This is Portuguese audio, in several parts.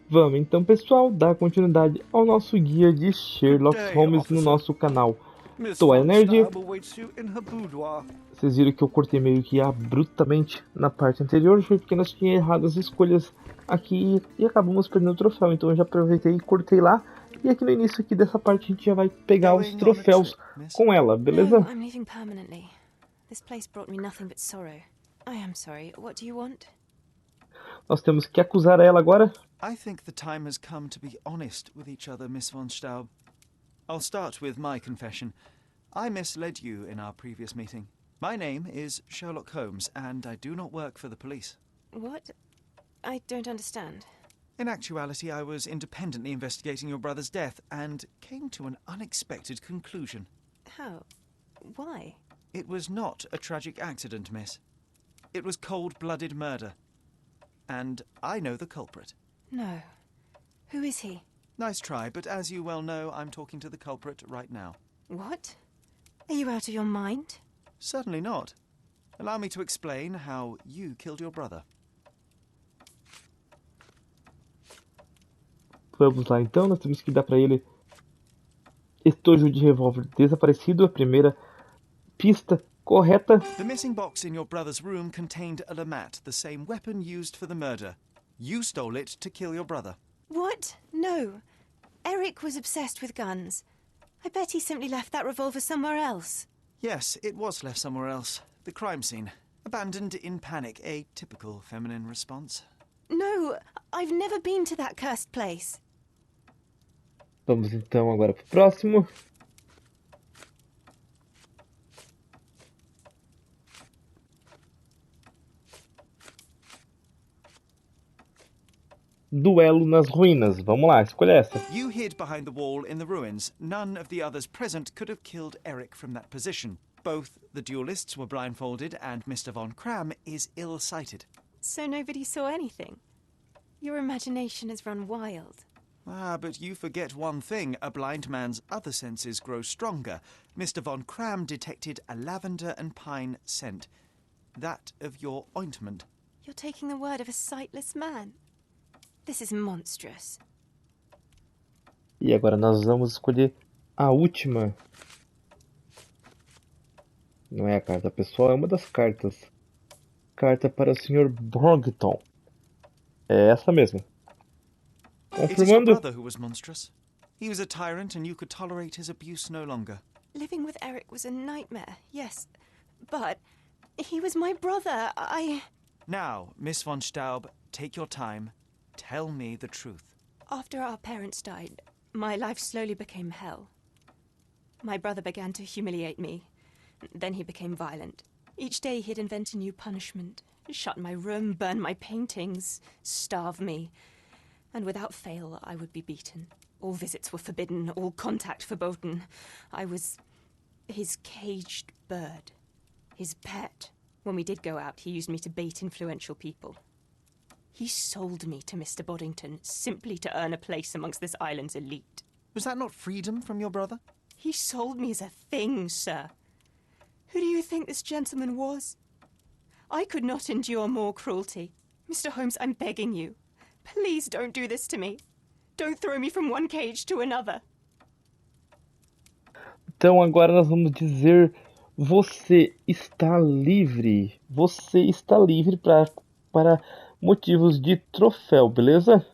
Vamos então, pessoal, dar continuidade ao nosso guia de Good Sherlock day, Holmes no officer. nosso canal. Miss Tô Von Nerd. Stab awaits you in her boudoir. Vocês viram que eu cortei meio que abruptamente na parte anterior, foi porque nós tínhamos errado as escolhas aqui e acabamos perdendo o troféu. Então eu já aproveitei e cortei lá. E aqui no início aqui dessa parte a gente já vai pegar os Going on a troféus trip, miss? com ela, No, beleza? I'm leaving permanently. This place brought me nothing but sorrow. I am sorry. What do you want? Nós temos que acusar ela agora. I think the time has come to be honest with each other, Miss Von Staub. I'll start with my confession. I misled you in our previous meeting. My name is Sherlock Holmes, and I do not work for the police. What? I don't understand. In actuality, I was independently investigating your brother's death and came to an unexpected conclusion. How? Why? It was not a tragic accident, miss. It was cold-blooded murder. And I know the culprit. No. Who is he? Nice try, but as you well know, I'm talking to the culprit right now. What? Are you out of your mind? Certainly not. Allow me to explain how you killed your brother. Vamos lá então, nós temos que dar pra ele estojo de revólver desaparecido, a primeira pista correta. The missing box in your brother's room contained a Lamat, the same weapon used for the murder. You stole it to kill your brother. What? No. Eric was obsessed with guns. I bet he simply left that revolver somewhere else. Yes, it was left somewhere else. The crime scene. Abandoned in panic, a typical feminine response. No, I've never been to that cursed place. Vamos então agora pro próximo. Duelo nas ruínas. Vamos lá, escolha essa. You hid behind the wall in the ruins. None of the others present could have killed Eric from that position. Both the duelists were blindfolded and Mr. Von Cram is ill-sighted. So nobody saw anything? Your imagination has run wild. Ah, but you forget one thing. A blind man's other senses grow stronger. Mr. Von Cram detected a lavender and pine scent. That of your ointment. You're taking the word of a sightless man. This is monstrous. E agora nós vamos escolher a última. Não é a carta pessoal, é uma das cartas. Carta para o Sr. Brogton. É essa mesmo. It is your Confirmando. brother who was monstrous. He was a tyrant and you could tolerate his abuse no longer. Living with Eric was a nightmare, yes. But he was my brother. Now, Miss Von Staub, take your time. Tell me the truth. After our parents died, my life slowly became hell. My brother began to humiliate me. Then he became violent. Each day he'd invent a new punishment. Shut my room, burn my paintings, starve me. And without fail, I would be beaten. All visits were forbidden, all contact verboten. I was his caged bird, his pet. When we did go out, he used me to bait influential people. He sold me to Mr. Boddington simply to earn a place amongst this island's elite. Was that not freedom from your brother? He sold me as a thing, sir. Who do you think this gentleman was? I could not endure more cruelty. Mr. Holmes, I'm begging you. Please don't do this to me. Don't throw me from one cage to another. Então agora nós vamos dizer: você está livre. Você está livre para motivos de troféu, beleza?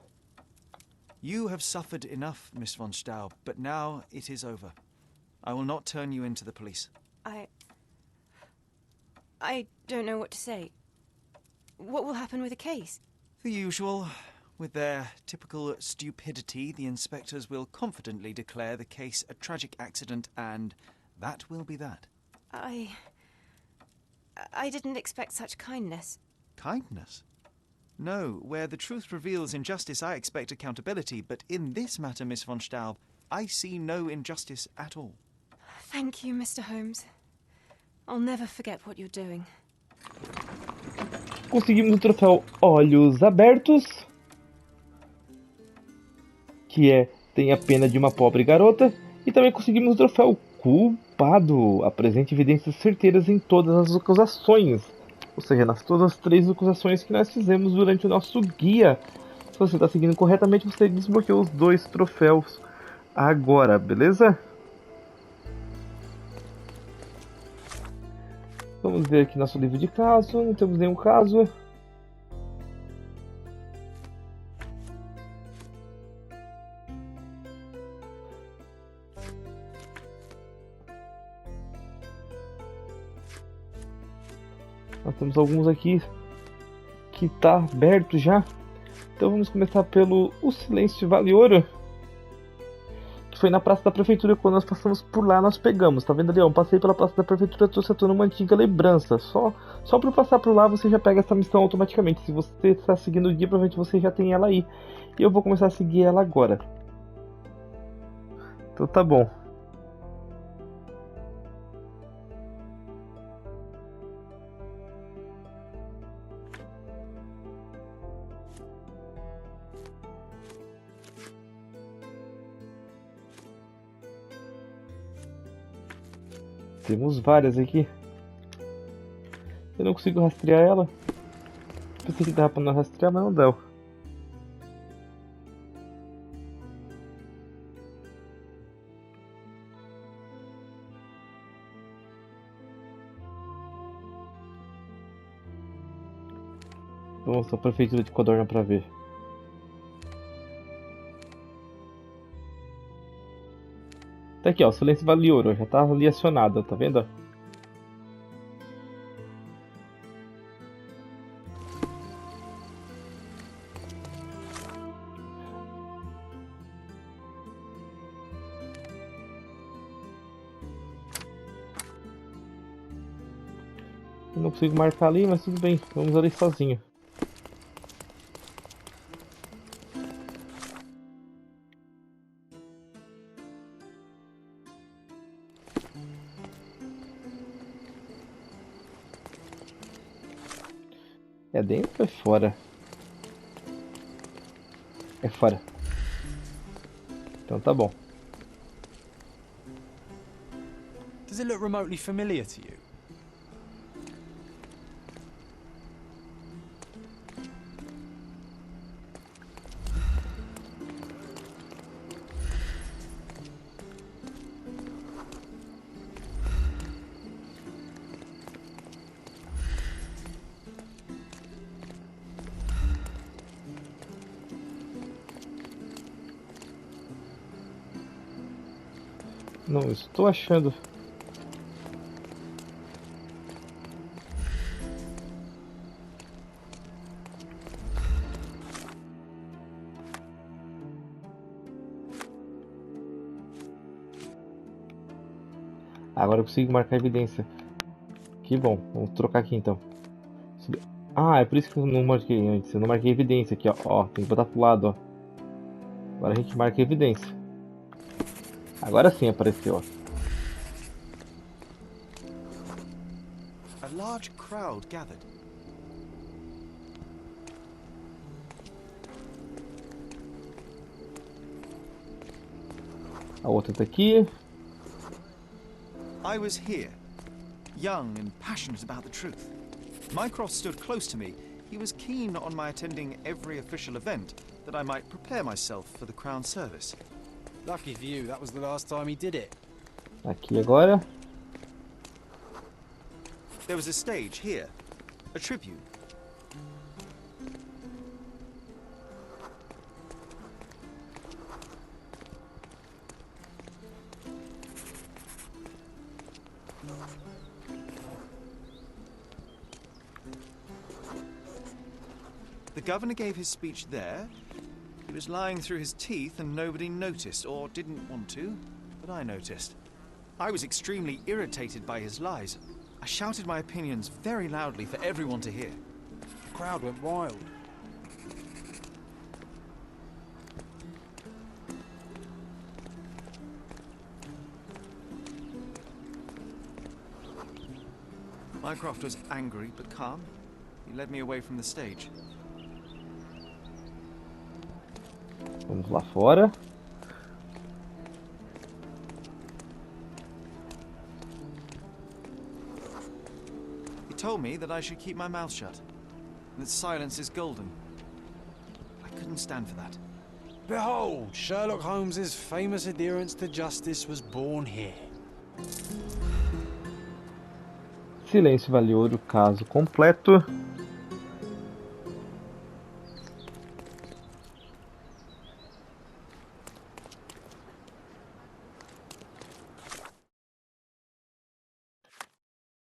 You have suffered enough, Miss Von Staub, but now it is over. I will not turn you into the police. I don't know what to say. What will happen with the case? The usual. With their typical stupidity, the inspectors will confidently declare the case a tragic accident, and that will be that. I didn't expect such kindness. Kindness? No, where the truth reveals injustice, I expect accountability, but in this matter, Miss Von Staub, I see no injustice at all. Thank you, Mr. Holmes. I'll never forget what you're doing. Conseguimos o troféu Olhos Abertos, que tem a pena de uma pobre garota, e também conseguimos o troféu Culpado. Apresente evidências certeiras em todas as acusações, ou seja, nas todas as 3 acusações que nós fizemos durante o nosso guia. Se você está seguindo corretamente, você desbloqueou os 2 troféus agora, beleza? Vamos ver aqui nosso livro de caso. Não temos nenhum caso. Nós temos alguns aqui que tá aberto já. Então vamos começar pelo O Silêncio Vale Ouro, que foi na Praça da Prefeitura. Quando nós passamos por lá, nós pegamos. Tá vendo ali, ó? Eu passei pela Praça da Prefeitura, trouxe à tona uma antiga lembrança. Só por passar por lá, você já pega essa missão automaticamente. Se você está seguindo o guia, provavelmente você já tem ela aí. E eu vou começar a seguir ela agora. Então tá bom. Temos várias aqui. Eu não consigo rastrear ela. Pensei que dava pra não rastrear, mas não deu. Vamos à prefeitura de Codorna pra ver. Tá aqui, ó, Silêncio Vale Ouro, já tá ali acionado, tá vendo? Eu não consigo marcar ali, mas tudo bem, vamos ali sozinho. É dentro ou é fora? É fora. Então tá bom. Does it look remotely familiar to you? Não estou achando. Agora eu consigo marcar evidência. Que bom, vamos trocar aqui então. Ah, é por isso que eu não marquei antes. Eu não marquei evidência aqui, ó. Ó, tem que botar pro lado, ó. Agora a gente marca evidência. Agora sim apareceu, ó. A large crowd gathered. A outra tá aqui. I was here, young and passionate about the truth. Mycroft stood close to me. He was keen on my attending every official event, that I might prepare myself for the Crown service. Lucky for you, that was the last time he did it. Aqui agora. There was a stage here, a tribune. The governor gave his speech there. He was lying through his teeth and nobody noticed, or didn't want to, but I noticed. I was extremely irritated by his lies. I shouted my opinions very loudly for everyone to hear. The crowd went wild. Mycroft was angry but calm. He led me away from the stage. Vamos lá fora. He told me that I should keep my mouth shut, and that silence is golden. I could wouldn't stand for that. Behold, Sherlock Holmes's famous adherence to justice was born here. Silêncio vale ouro, caso completo.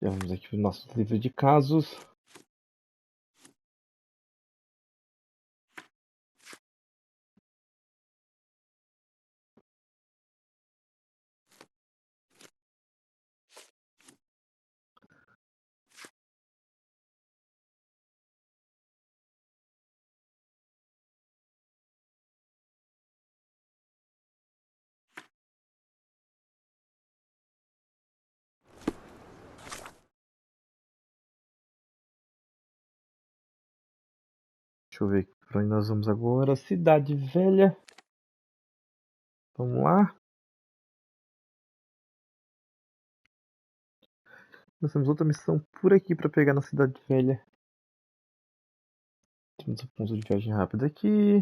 Já vamos aqui para o nosso livro de casos. Deixa eu ver para onde nós vamos agora. Cidade Velha. Vamos lá. Nós temos outra missão por aqui para pegar na Cidade Velha. Temos um ponto de viagem rápida aqui.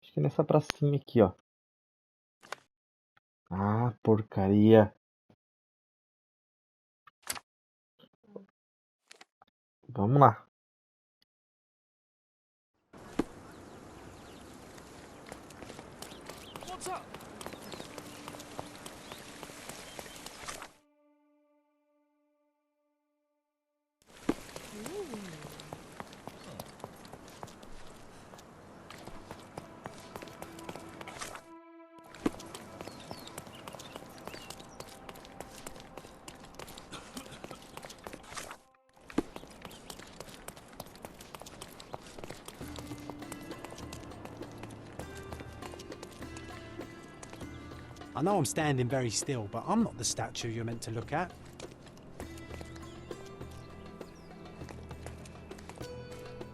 Acho que é nessa pracinha aqui, ó. Ah, porcaria. Vamos lá. What's up? I know I'm standing very still, but I'm not the statue you're meant to look at.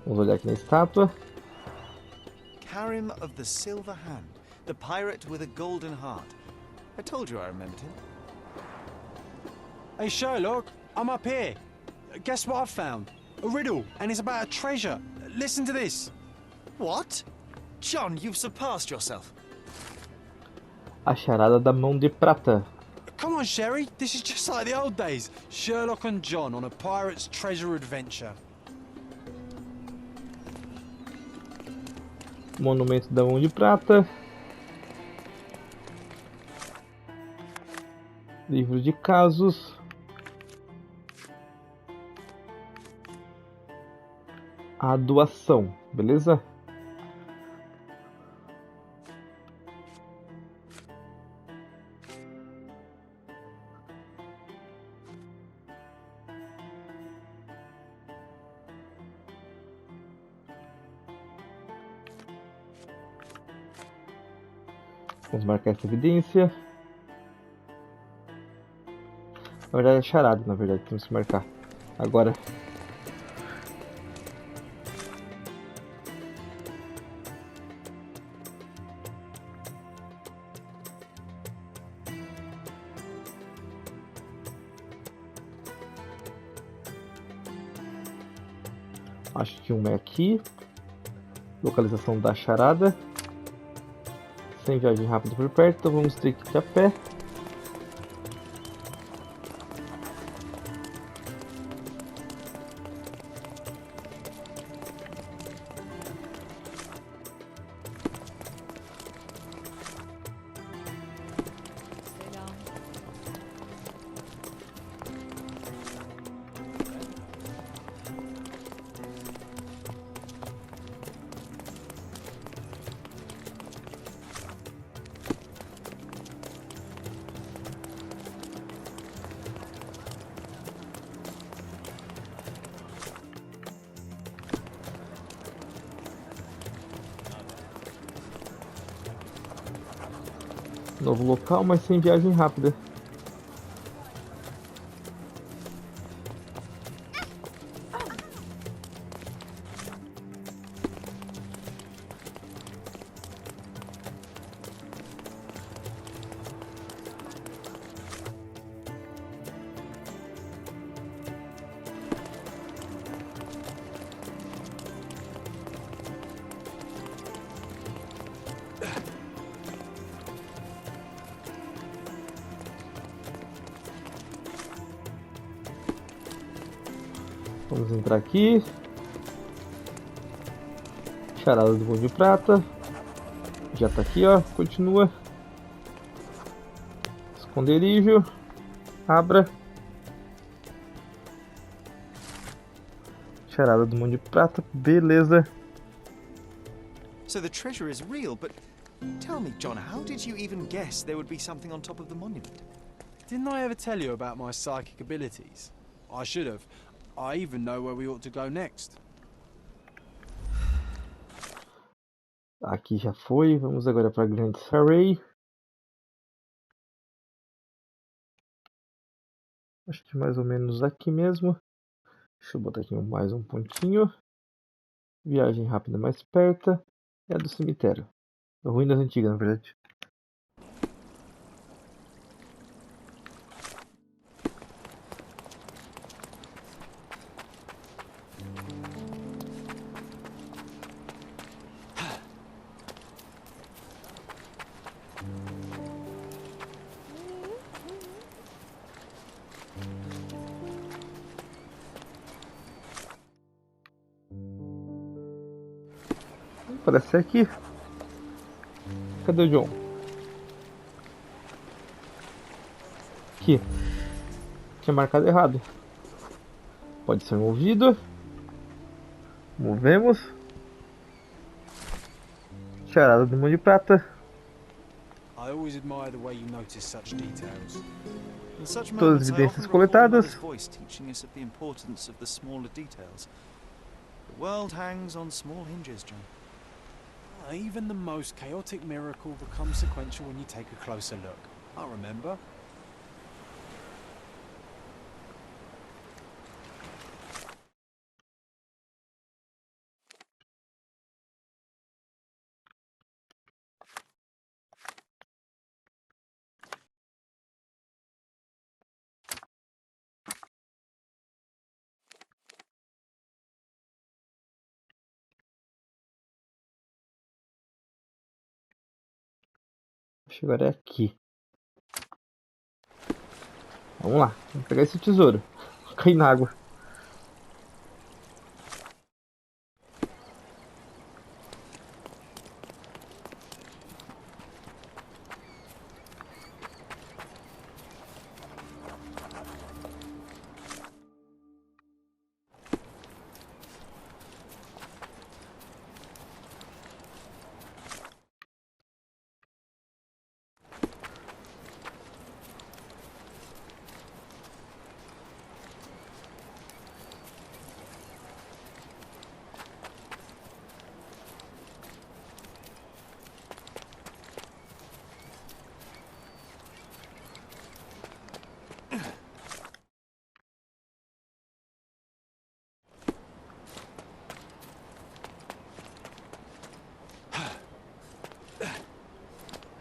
Vamos olhar aqui na estátua. Karim of the Silver Hand, the pirate with a golden heart. I told you I remembered him. Hey Sherlock, I'm up here. Guess what I've found? A riddle, and it's about a treasure. Listen to this. What? John, you've surpassed yourself. A charada da mão de prata. Come on, Sherry. This is just like the old days. Sherlock and John on a pirate's treasure adventure. Monumento da mão de prata. Livro de casos. A doação, beleza? Vamos marcar essa evidência. Na verdade é charada, na verdade, temos que marcar. Agora. Acho que um é aqui. Localização da charada. Sem viagem rápida por perto, então vamos ter que ir a pé. Novo local, mas sem viagem rápida. Vamos entrar aqui. Charada do Gol de Prata. Já tá aqui, ó. Continua. Esconderijo. Abra. Charada do Mão de Prata. Beleza. So the treasure is real, but tell me, John, how did you even guess there would be something on top of the monument? Didn't I ever tell you about my psychic abilities? I should have. I even know where we ought to go next. Aqui já foi. Vamos agora para Grand Surrey. Acho que mais ou menos aqui mesmo. Deixa eu botar aqui mais um pontinho. Viagem rápida mais perto. É a do cemitério. Ruínas antigas, na verdade. Parece aqui. Cadê o John? Aqui. Tinha marcado errado. Pode ser movido. Movemos. Charada do Mão de Prata. I always admire the way you notice such details. In such Todas as moments, I evidências often recall coletadas. Mother's voice teaching us of the importance of the smaller details. The world hangs on small hinges, John. Even the most chaotic miracle becomes sequential when you take a closer look. I remember. Acho que agora é aqui. Vamos lá. Vamos pegar esse tesouro. Vou cair na água.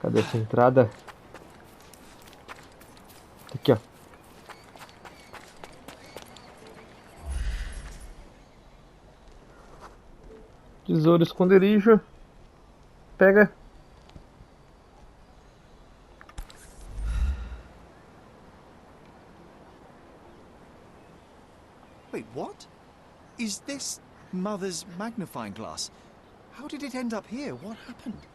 Cadê essa entrada? Aqui, ó. Tesouro, esconderijo. Pega. Wait, what? Is this Mother's magnifying glass? How did it end up here? What happened?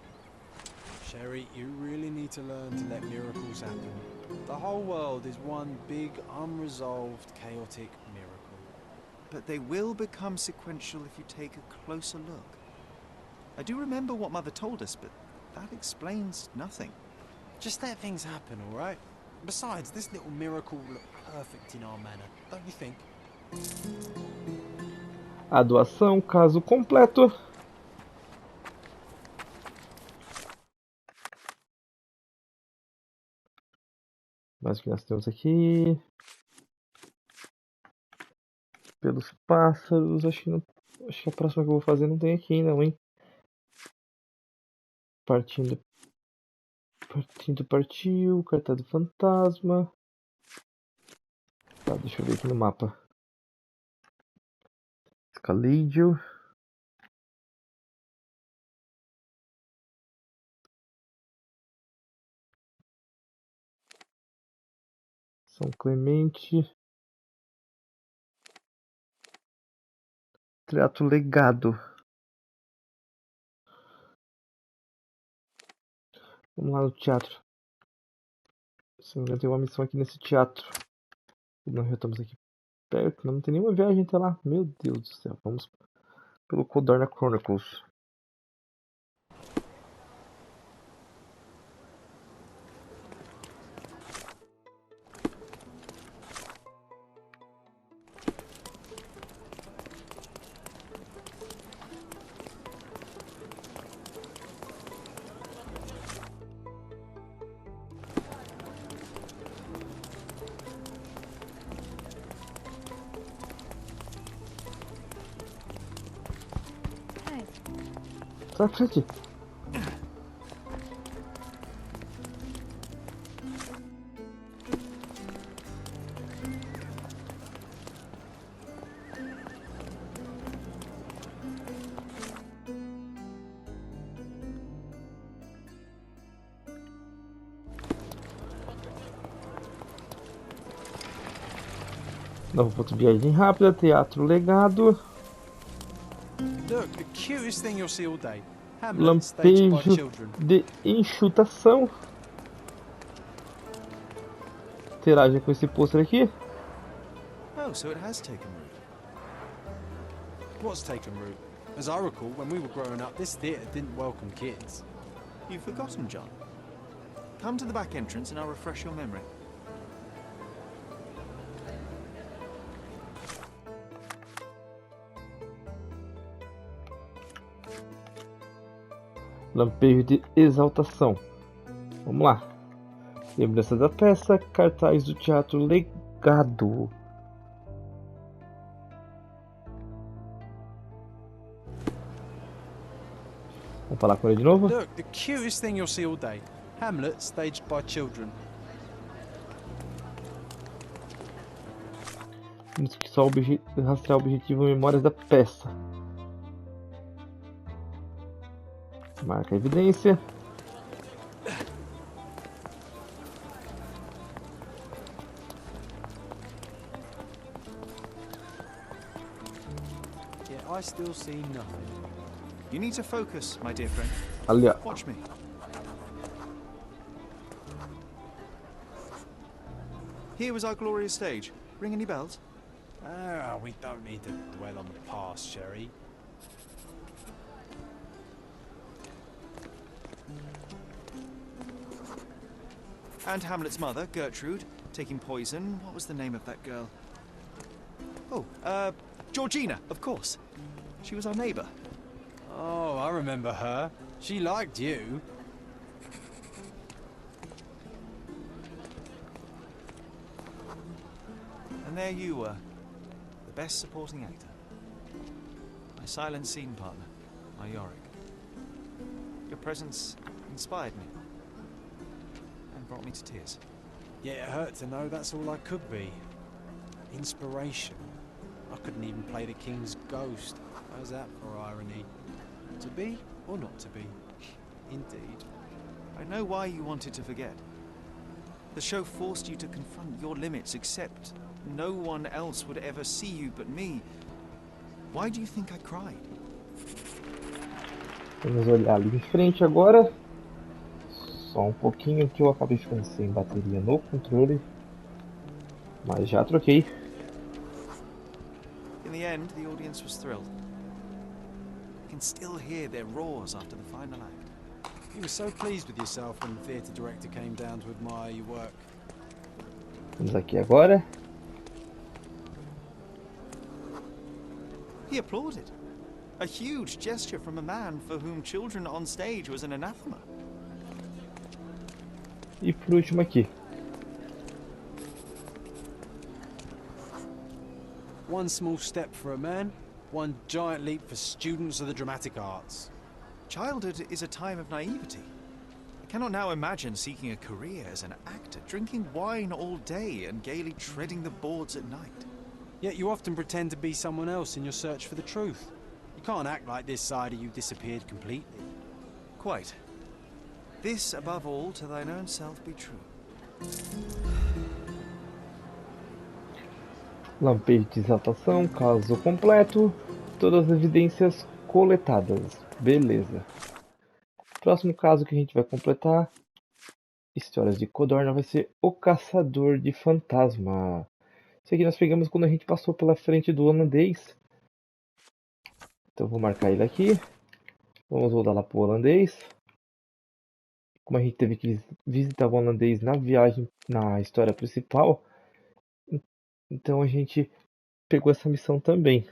Sherry, you really need to learn to let miracles happen. The whole world is one big, unresolved, chaotic miracle. But they will become sequential if you take a closer look. I do remember what Mother told us, but that explains nothing. Just let things happen, all right? Besides, this little miracle will look perfect in our manor, don't you think? A doação, caso completo. Mas o que nós temos aqui? Pelos pássaros. Acho que a próxima que eu vou fazer não tem aqui não, hein? Partindo. Partiu. Carta do fantasma. Tá, deixa eu ver aqui no mapa. Escalídio. São Clemente. Teatro Legado. Vamos lá no teatro. Se não me engano, tem uma missão aqui nesse teatro. Nós já estamos aqui perto. Não tem nenhuma viagem até lá. Meu Deus do céu. Vamos pelo Codorna Chronicles. Sai pra frente. Novo ponto de viagem rápida, Teatro Legado. Look, the cutest thing you'll see all day. Hamlet staged by Lampejo children. de enxutação. Interage com esse pôster aqui. Oh, so it has taken root. What's taken root? As I recall, when we were growing up, this theatre didn't welcome kids. You've forgotten, John. Come to the back entrance and I'll refresh your memory. Lampejo de exaltação. Vamos lá. Lembrança da peça, cartaz do Teatro Legado. Vamos falar com ele de novo? Look, the cutest thing you'll see all day. Hamlet staged by children. Temos que só rastrear o objetivo memórias da peça. Marca a evidência. Yet I still see nothing. You need to focus, my dear friend. Ali, ó. Watch me. Here was our glorious stage. Ring any bells? Ah, we don't need to dwell on the past, Sherry. And Hamlet's mother, Gertrude, taking poison. What was the name of that girl? Oh, Georgina, of course. She was our neighbour. Oh, I remember her. She liked you. And there you were, the best supporting actor. My silent scene partner, my Yorick. Your presence inspired me and brought me to tears. Yeah, it hurt to know that's all I could be. Inspiration. I couldn't even play the king's ghost. How's that for irony? To be or not to be? Indeed. I know why you wanted to forget. The show forced you to confront your limits, except no one else would ever see you but me. Why do you think I cried? Vamos olhar ali em frente agora. Só um pouquinho que eu acabei ficando sem bateria no controle. Mas já troquei. In the end, the audience was thrilled. I can still hear their roars after the final act. You were so pleased with yourself when the theatre director came down to admire your work. Vamos aqui agora. He applauded. A huge gesture from a man for whom children on stage was an anathema. E por último aqui. One small step for a man, one giant leap for students of the dramatic arts. Childhood is a time of naivety. I cannot now imagine seeking a career as an actor, drinking wine all day and gaily treading the boards at night. Yet you often pretend to be someone else in your search for the truth. You can't act like this side of you disappeared completely. Quite. This, above all, to thine own self be true. Lampejo de exaltação, caso completo. Todas as evidências coletadas. Beleza. Próximo caso que a gente vai completar. Histórias de Codorna vai ser O Caçador de Fantasma. Isso aqui nós pegamos quando a gente passou pela frente do holandês. Então vou marcar ele aqui. Vamos voltar lá pro holandês. Como a gente teve que visitar o holandês na viagem, na história principal, então a gente pegou essa missão também.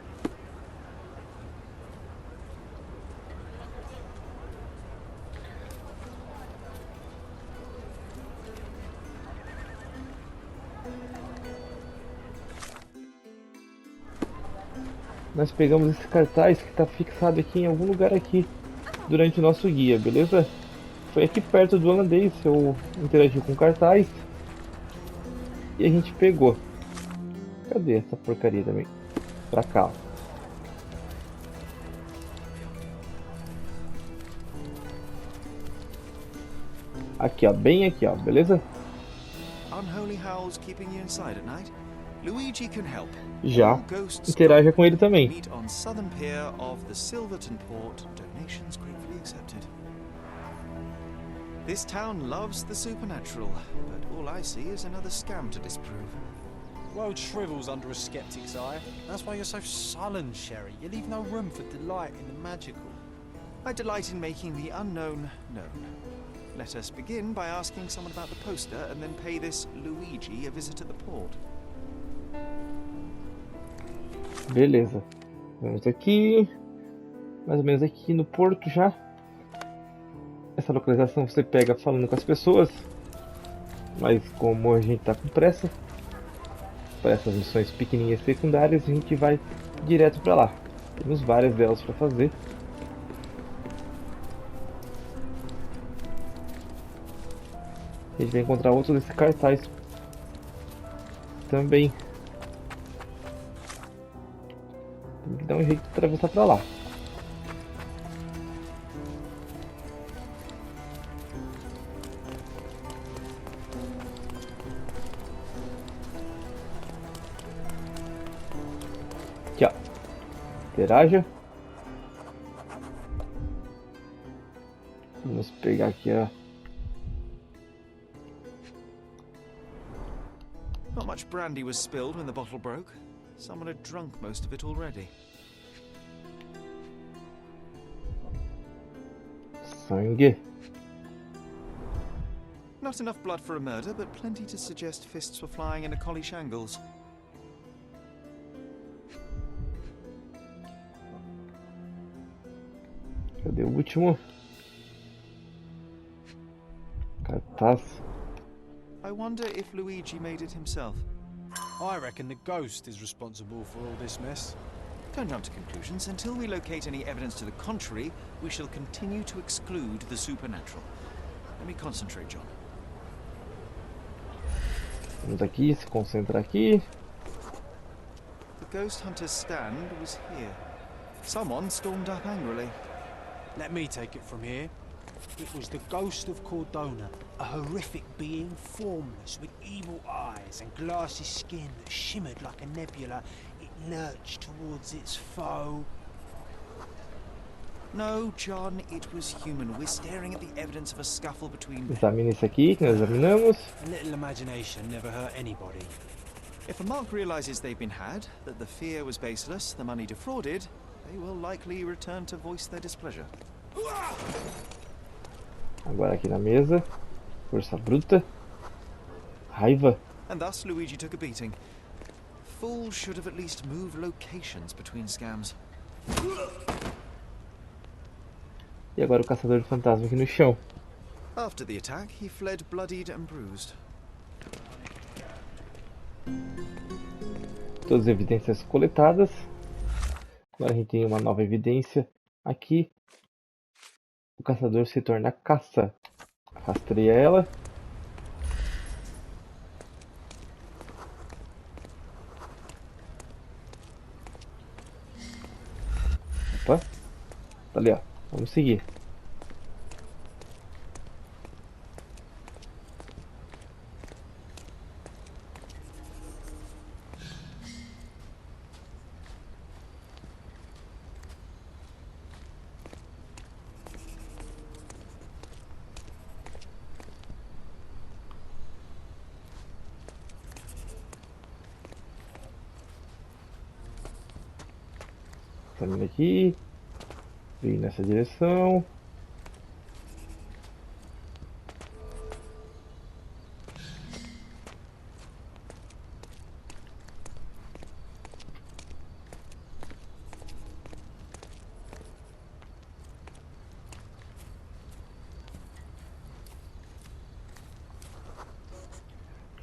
Nós pegamos esse cartaz que está fixado aqui em algum lugar aqui durante o nosso guia, beleza? Foi aqui perto do holandês, eu interagi com o cartaz e a gente pegou. Cadê essa porcaria também? Pra cá, ó. Aqui, ó, bem aqui, ó, beleza? Unholy howls keeping you inside at night? Luigi can help. Já All ghosts interaja com ele também. meet on southern pier of the Silverton port. Donations gratefully accepted. This town loves the supernatural, but all I see is another scam to disprove. World shrivels under a skeptic's eye. That's why you're so sullen, Sherry. You leave no room for delight in the magical. I delight in making the unknown known. Let us begin by asking someone about the poster and then pay this Luigi a visit at the port. Beleza. Vamos aqui. Mais ou menos aqui no porto já. Essa localização você pega falando com as pessoas. Mas como a gente tá com pressa, para essas missões pequenininhas secundárias, a gente vai direto para lá. Temos várias delas para fazer. A gente vai encontrar outros desses cartazes também. Tem que dar um jeito de atravessar para lá. Aqui, ó. Interaja. Vamos pegar aqui, ó. Not much brandy was spilled when the bottle broke. Someone had drunk most of it already. Sangue. Not enough blood for a murder, but plenty to suggest fists were flying in a collie shangles. Cadê o último? Cartaz. I wonder if Luigi made it himself. I reckon the ghost is responsible for all this mess. Don't jump to conclusions. Until we locate any evidence to the contrary, we shall continue to exclude the supernatural. Let me concentrate, John. Vamos aqui, se concentra aqui. The ghost hunter's stand was here. Someone stormed up angrily. Let me take it from here. It was the ghost of Cordona, a horrific being, formless, with evil eyes and glassy skin that shimmered like a nebula. It lurched towards its foe. No, John, it was human. We're staring at the evidence of a scuffle between men. Examine isso aqui que nós examinamos. A little imagination never hurt anybody. If a monk realizes they've been had, that the fear was baseless, the money defrauded, they will likely return to voice their displeasure. Agora aqui na mesa. Força bruta. Raiva. And thus Luigi took a beating. Fools should have at least moved locations between scams. E agora o caçador de fantasma aqui no chão. After the attack, he fled bloodied and bruised. Todas as evidências coletadas. Agora a gente tem uma nova evidência aqui. O caçador se torna caça. Rastreia ela. Opa. Tá ali, ó. Vamos seguir. essa mina aqui. Vem nessa direção.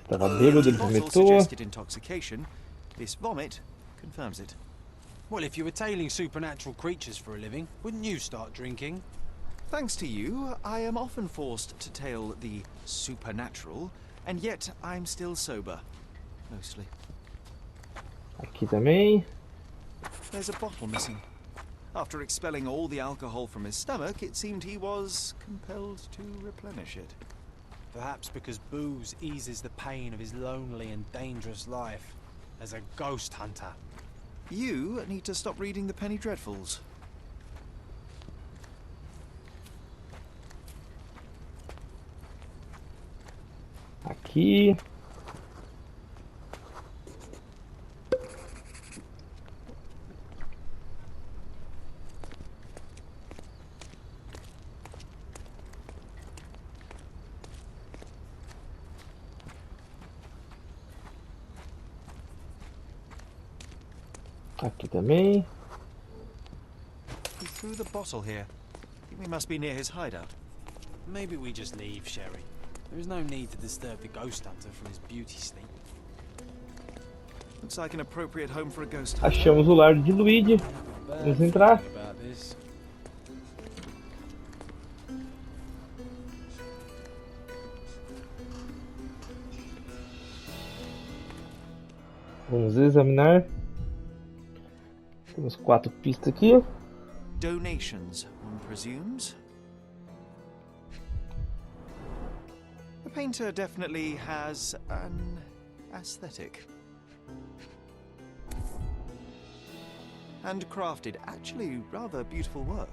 Tava bêbado, ele Bottle vomitou. suggested intoxication. This vomit confirms it. Well, if you were tailing supernatural creatures for a living, wouldn't you start drinking? Thanks to you, I am often forced to tail the supernatural, and yet I'm still sober. Mostly. Aqui também. There's a bottle missing. After expelling all the alcohol from his stomach, it seemed he was compelled to replenish it. Perhaps because booze eases the pain of his lonely and dangerous life as a ghost hunter. You need to stop reading the Penny Dreadfuls. Aqui. Aqui também. He threw the bottle here. We must be near his hideout. Maybe we just leave, Sherry. There is no need to disturb the ghost hunter from his beauty sleep. Looks like an appropriate home for a ghost hunter. Achamos o lar de Luigi. Vamos entrar. About this. Vamos examinar. Temos 4 pistas aqui. Donations, one presumes. The painter definitely has an aesthetic. Handcrafted, actually rather beautiful work.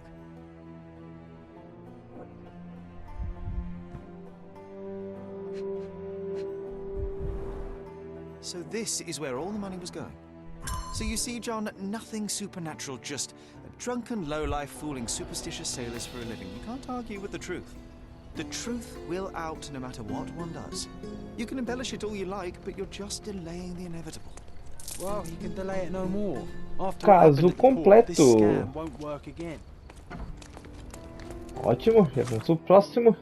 So this is where all the money was going. So you see, John, nothing supernatural, just a drunken lowlife fooling superstitious sailors for a living. You can't argue with the truth. The truth will out no matter what one does. You can embellish it all you like, but you're just delaying the inevitable. Well, you can delay it no more. After Caso completo. this scam won't work again. Ótimo, já vamos pro próximo.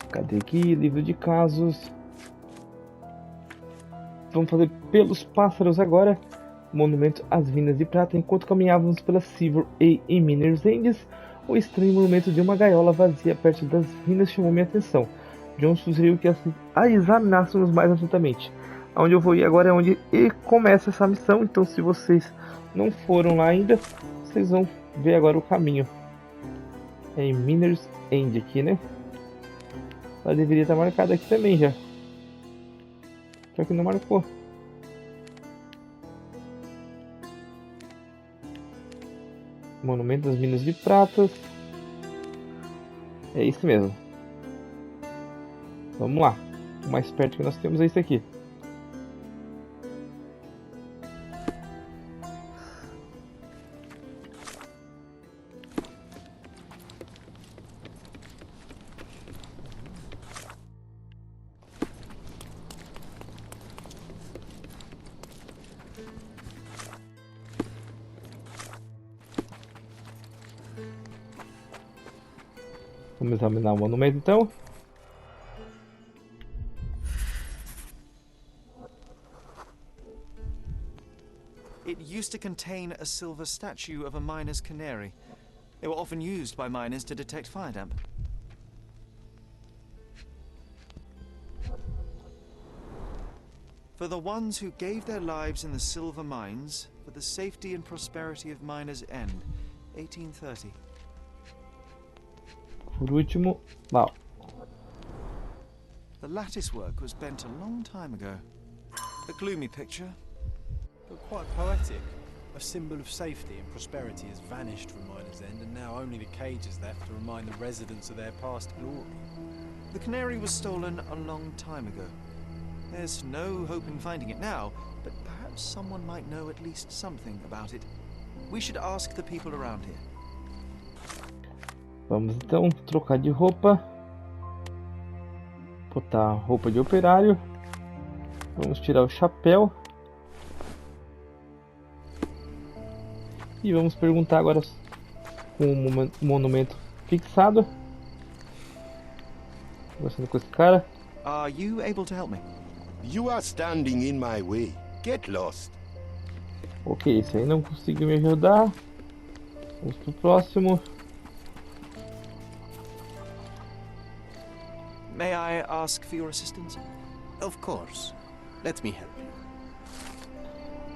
Cadê aqui? Livro de casos. Vamos fazer pelos pássaros agora. Monumento às minas de prata. Enquanto caminhávamos pela Silver e Miner's End's, o estranho monumento de uma gaiola vazia perto das minas chamou minha atenção. John sugeriu que a examinássemos mais atentamente. Onde eu vou ir agora é onde começa essa missão. Então, se vocês não foram lá ainda, vocês vão ver agora o caminho. É em Miner's End aqui, né? Ela deveria estar marcada aqui também já. Só que não marcou. Monumento das Minas de Pratas. É isso mesmo. Vamos lá. O mais perto que nós temos é esse aqui. Vamos examinar o monumento então. It used to contain a silver statue of a miner's canary. They were often used by miners to detect fire damp. For the ones who gave their lives in the silver mines, for the safety and prosperity of Miners' End, 1830. Por último, lá. The lattice work was bent a long time ago. A gloomy picture. But quite poetic. A symbol of safety and prosperity has vanished from Miners' End, and now only the cage is left to remind the residents of their past glory. The canary was stolen a long time ago. There's no hope in finding it now, but perhaps perhaps someone might know at least something about it. We should ask the people around here. Vamos então trocar de roupa. Botar a roupa de operário. Vamos tirar o chapéu. E vamos perguntar agora com o monumento fixado. Conversando com esse cara. Are you able to help me? You are standing in my way. Get lost. Ok, esse aí não conseguiu me ajudar. Vamos pro próximo. May I ask for your assistance? Of course. Let me help you.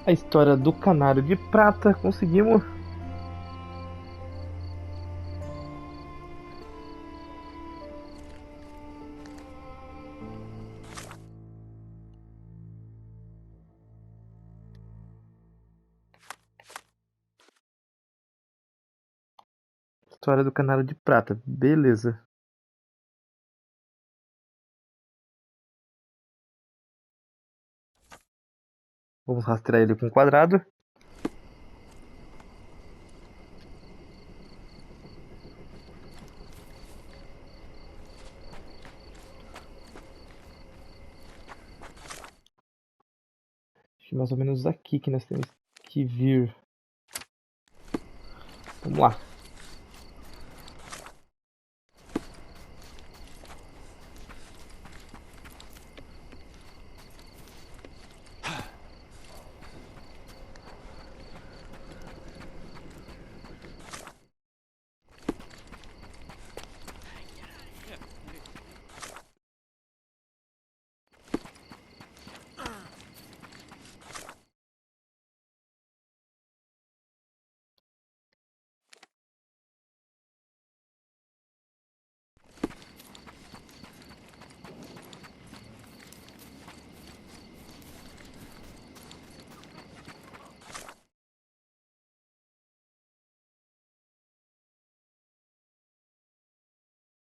A história do canário de prata. Conseguimos. História do canário de prata. Beleza. Vamos rastrear ele com um quadrado. Acho que mais ou menos aqui que nós temos que vir. Vamos lá.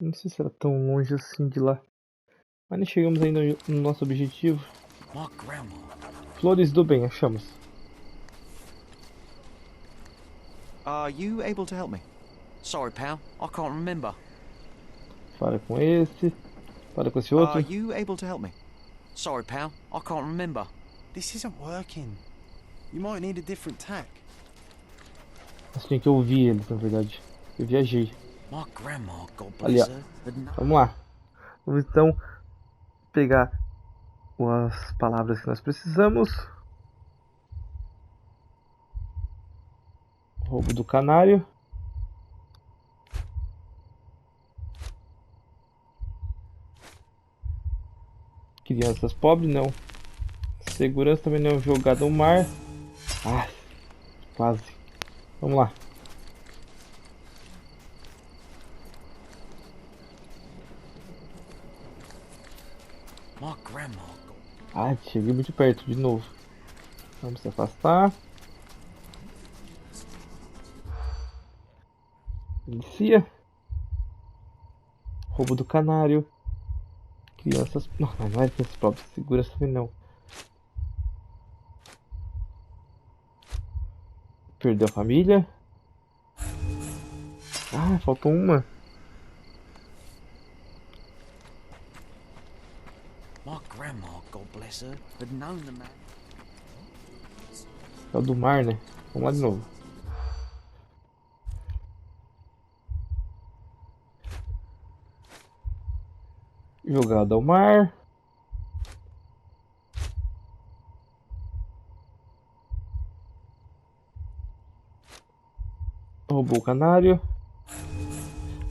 Não sei se era tão longe assim de lá. Mas nem chegamos ainda no nosso objetivo. Flores do bem, achamos. Are you able to help me? Sorry, pal. I can't remember. Para com esse. Para com esse outro. Are you able to help me? Sorry, pal. I can't remember. This isn't working. You might need a different tack. Nós tínhamos que ouvir eles, na verdade. Eu viajei. My grandma, God Ali, bless ó. her, had no... Vamos lá. Vamos então pegar as palavras que nós precisamos. Roubo do canário. Crianças pobres, não. Segurança também não. Jogada ao mar. Ah, quase. Vamos lá. My grandma, God... Ah, cheguei muito perto de novo. Vamos se afastar. Inicia. Roubo do canário. Crianças... Não, não é crianças pobres. Segurança também não. Perdeu a família. Ah, faltou uma. My grandma, God bless her, had known the man. É o do mar, né? Vamos lá de novo. Jogada ao mar. Roubou o canário.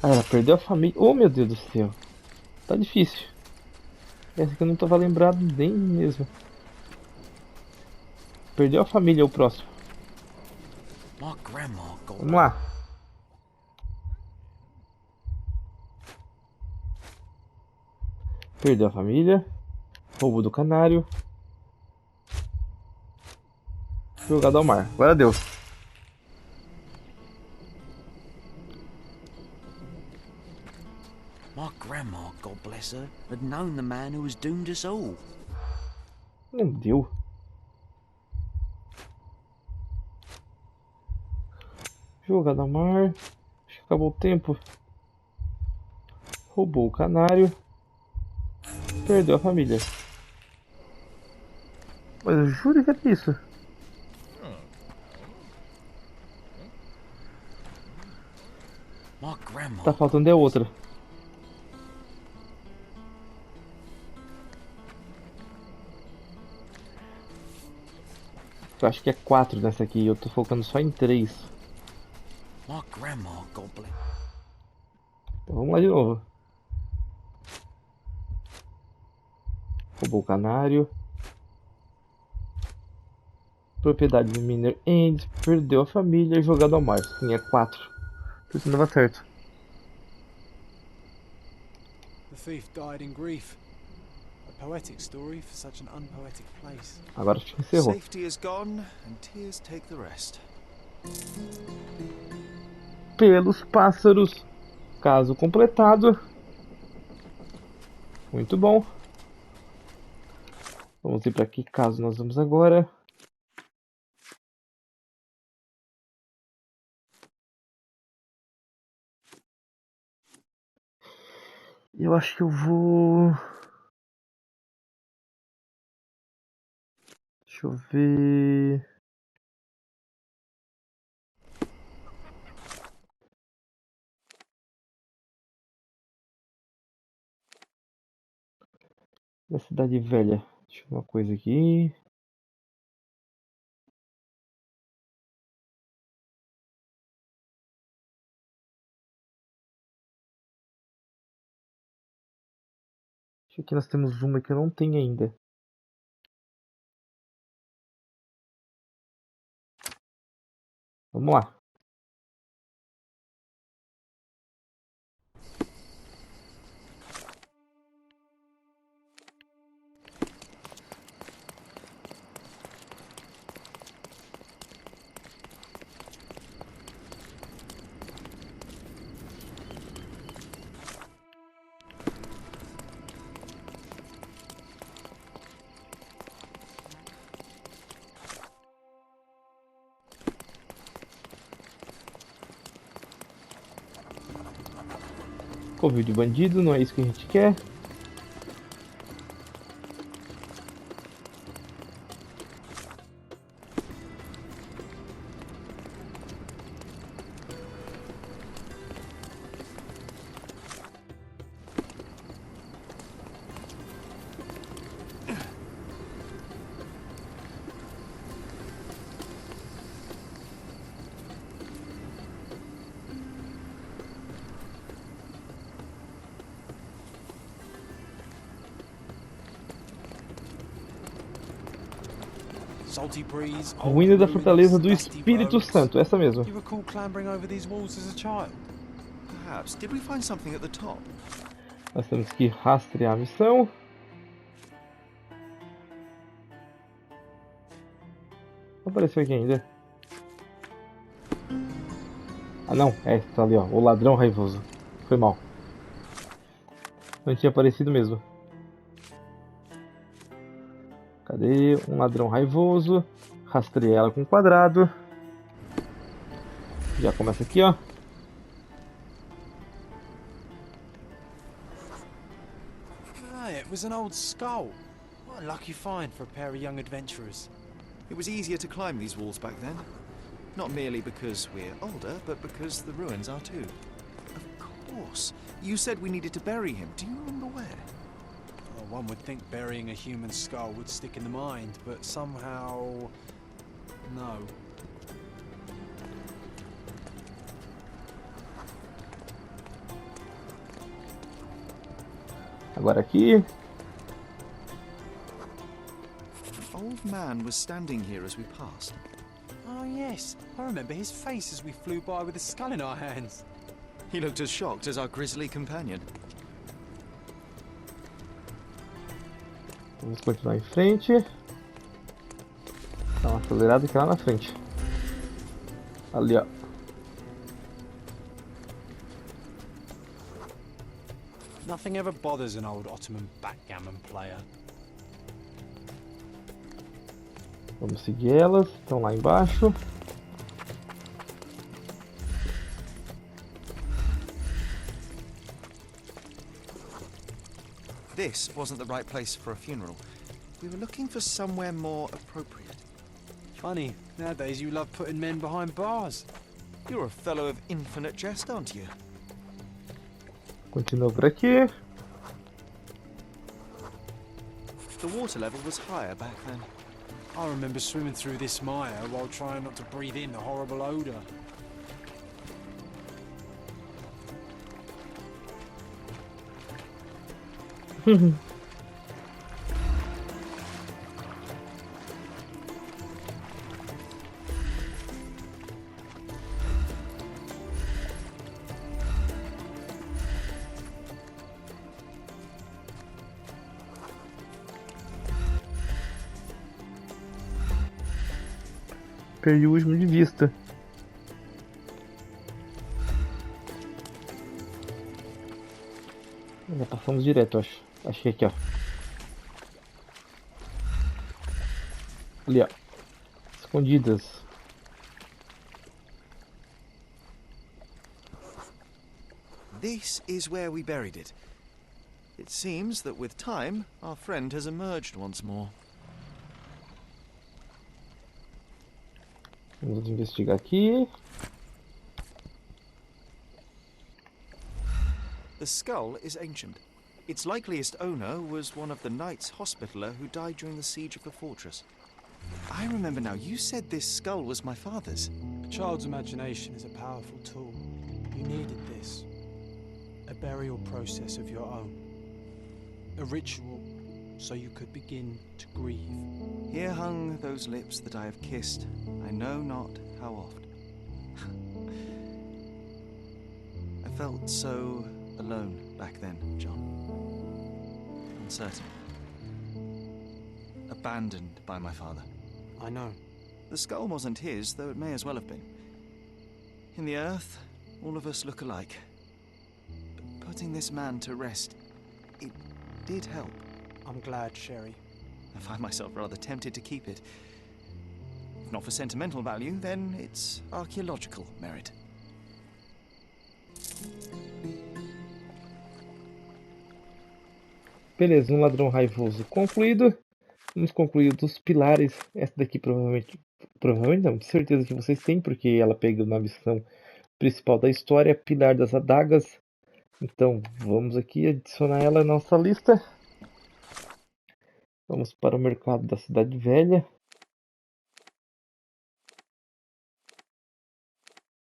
Ah, ela perdeu a família. Oh, meu Deus do céu. Tá difícil. Essa aqui eu não tava lembrado nem mesmo. Perdeu a família, o próximo. My grandma, God... Vamos lá. Perdeu a família. Roubo do canário. Jogado ao mar. Agora deu. My grandma, God bless her, had known the man who has doomed us all. Não deu. Jogada ao mar. Acho que acabou o tempo. Roubou o canário. Perdeu a família. Mas eu juro que é isso. My grandma. Tá faltando é outra. Eu acho que é 4 nessa aqui. Eu tô focando só em 3. My grandma, God bless. Então vamos lá de novo. Roubou o canário. Propriedade do Miner Ends. Perdeu a família. Jogado ao mar. Sim, é 4. Por isso não dava certo. The thief died in grief. A poetic story for such an unpoetic place. Agora acho que encerrou. Safety is gone, and tears take the rest. Pelos pássaros. Caso completado. Muito bom. Vamos ver para que caso nós vamos agora. Eu acho que eu vou... Deixa eu ver... Da cidade velha. Deixa eu ver uma coisa aqui. Acho que nós temos uma que eu não tenho ainda. Vamos lá. Covil de bandido, não é isso que a gente quer. Salty breeze, Ruína da Fortaleza do Espírito Santo, essa mesmo. You recall clambering over these walls as a child? Perhaps. Did we find something at the top? Nós temos que rastrear a missão. Não apareceu aqui ainda. Ah não, tá ali ó, o ladrão raivoso. Foi mal. Não tinha aparecido mesmo. Cadê? Um ladrão raivoso. Rastrei ela com um quadrado. Já começa aqui, ó. Ah, it was an old skull. What a lucky find for a pair of young adventurers. It was easier to climb these walls back then. Not merely because we're older, but because the ruins are too. Of course. You said we needed to bury him. Do you remember where? Well, one would think burying a human skull would stick in the mind, but somehow... no. Agora aqui. An old man was standing here as we passed. Oh yes, I remember his face as we flew by with a skull in our hands. He looked as shocked as our grisly companion. Vamos continuar em frente. Dá uma acelerada aqui lá na frente. Ali, ó. Nothing ever bothers an old Ottoman backgammon player. Vamos seguir elas. Estão lá embaixo. This wasn't the right place for a funeral. We were looking for somewhere more appropriate. Funny, nowadays you love putting men behind bars. You're a fellow of infinite jest, aren't you? Continua por aqui. The water level was higher back then. I remember swimming through this mire while trying not to breathe in the horrible odour. Perdi o último de vista. Já passamos direto, acho. Acho que é aqui, ó. Ali, ó. Escondidas. This is where we buried it. It seems that with time, our friend has emerged once more. Vamos investigar aqui. The skull is ancient. Its likeliest owner was one of the Knights Hospitaller who died during the siege of the fortress. I remember now, you said this skull was my father's. A child's imagination is a powerful tool. You needed this. A burial process of your own. A ritual so you could begin to grieve. Here hung those lips that I have kissed, I know not how oft. I felt so alone back then, John. Uncertain. Abandoned by my father. I know. The skull wasn't his, though it may as well have been. In the earth, all of us look alike. But putting this man to rest, it did help. I'm glad, Sherry. I find myself rather tempted to keep it. If not for sentimental value, then it's archaeological merit. Beleza, um ladrão raivoso concluído. Vamos concluir dos pilares. Essa daqui provavelmente não, de certeza que vocês têm, porque ela pega na missão principal da história, Pilar das Adagas. Então vamos aqui adicionar ela à nossa lista. Vamos para o mercado da Cidade Velha.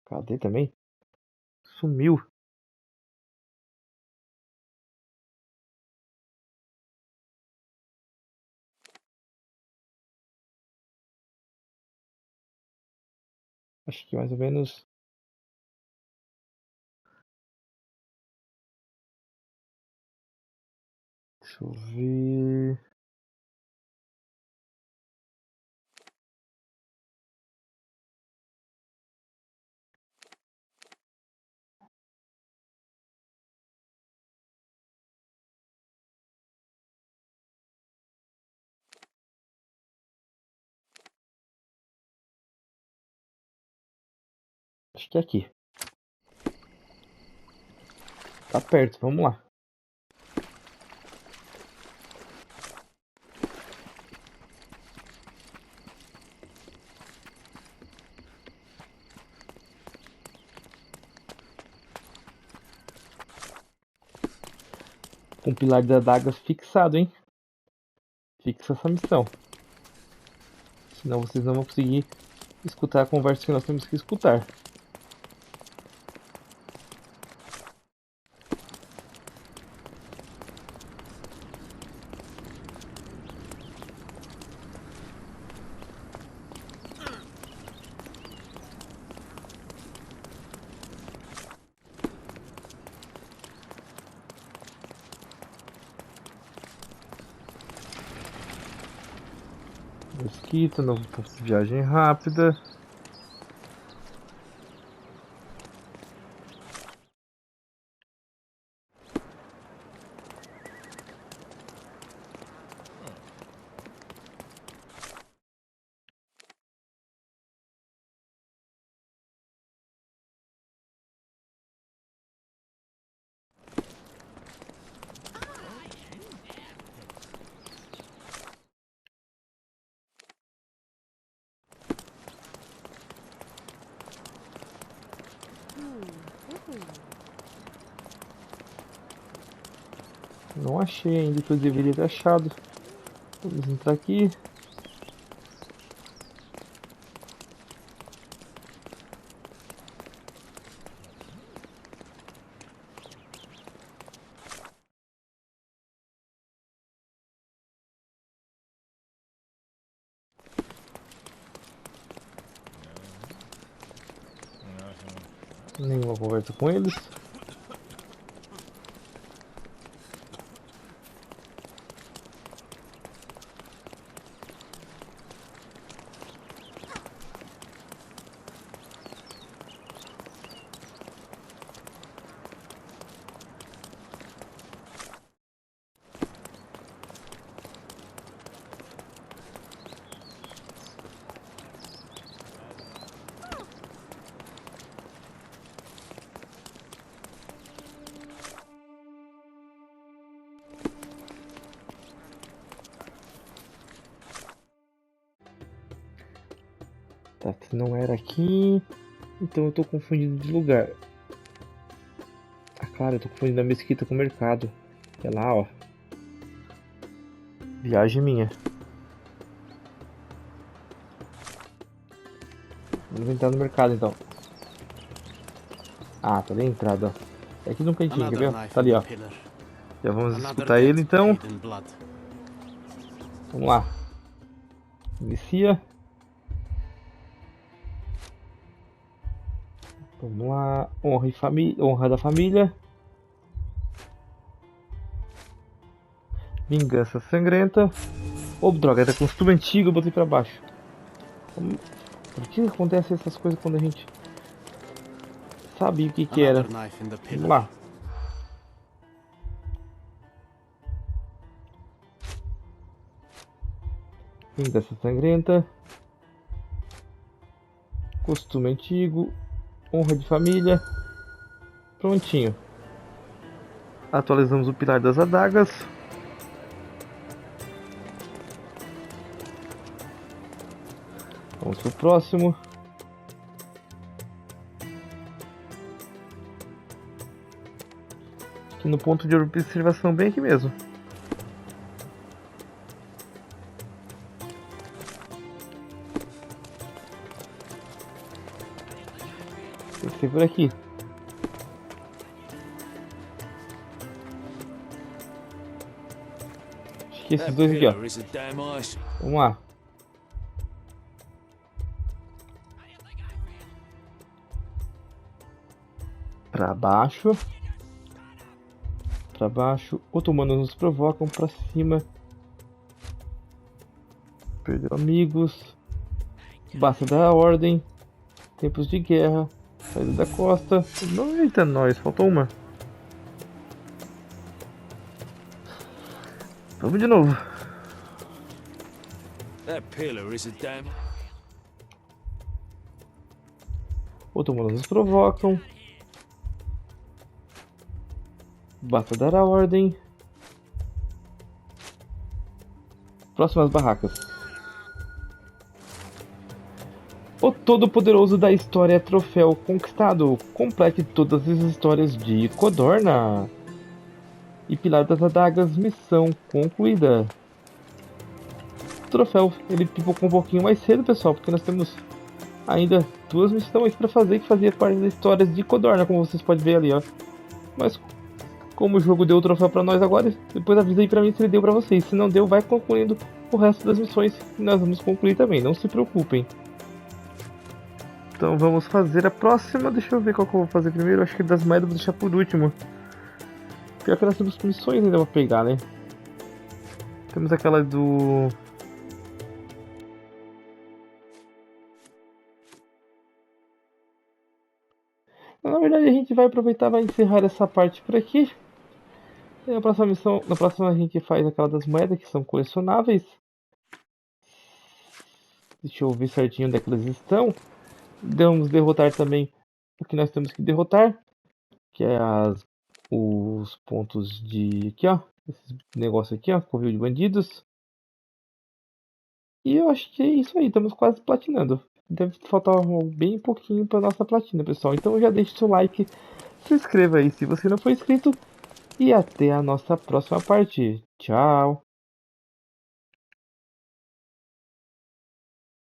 Cadê também? Sumiu. Acho que mais ou menos. Deixa eu ver. Acho que é aqui. Tá perto, vamos lá. Com o pilar de adagas fixado, hein? Fixa essa missão. Senão vocês não vão conseguir escutar a conversa que nós temos que escutar. Mesquita, novo ponto de viagem rápida. Não achei ainda que eu deveria ter achado. Vamos entrar aqui. Nenhuma conversa com eles. Tá, se não era aqui, então eu tô confundindo de lugar. Ah, claro, eu tô confundindo a mesquita com o mercado. É lá, ó. Viagem minha. Vamos entrar no mercado então. Ah, tá ali a entrada, ó. É aqui no cantinho, quer ver? Tá ali, ó. Já vamos escutar ele então. Vamos lá. Inicia. Vamos lá. Honra e família. Honra da família. Vingança sangrenta. Ô, droga, era costume antigo, eu botei pra baixo. Por que acontece essas coisas quando a gente sabia o que era? Vamos lá. Vingança sangrenta. Costume antigo. Honra de família. Prontinho. Atualizamos o pilar das adagas. Vamos pro próximo. Aqui no ponto de observação, bem aqui mesmo. Tem que ser por aqui. Acho que esses dois aqui, ó. Vamos lá. Pra baixo. Pra baixo. Otomanos nos provocam. Pra cima. Perdeu amigos. Basta dar a ordem. Tempos de guerra. Saída da costa. Não, eita, nós. Faltou uma. Vamos de novo. Otomanos nos provocam. Basta dar a ordem. Próximas barracas. O Todo-Poderoso da História Troféu conquistado. Complete todas as histórias de Codorna. E Pilar das Adagas, missão concluída. O troféu, ele pipocou um pouquinho mais cedo, pessoal, porque nós temos ainda duas missões para fazer que fazia parte das histórias de Codorna, como vocês podem ver ali, ó. Mas como o jogo deu o troféu para nós agora, depois avisa aí para mim se ele deu para vocês. Se não deu, vai concluindo o resto das missões que nós vamos concluir também, não se preocupem. Então vamos fazer a próxima. Deixa eu ver qual que eu vou fazer primeiro. Acho que das moedas eu vou deixar por último. Pior que nós temos missões ainda pra pegar, né? Temos aquela do... Na verdade a gente vai aproveitar e vai encerrar essa parte por aqui. E na próxima missão, na próxima a gente faz aquela das moedas que são colecionáveis. Deixa eu ver certinho onde é que elas estão. Vamos derrotar também o que nós temos que derrotar. Que é os pontos de... Aqui, ó. Esse negócio aqui, ó. Covil de bandidos. E eu acho que é isso aí. Estamos quase platinando. Deve faltar bem pouquinho para nossa platina, pessoal. Então já deixe seu like. se inscreva aí se você não for inscrito. E até a nossa próxima parte. Tchau!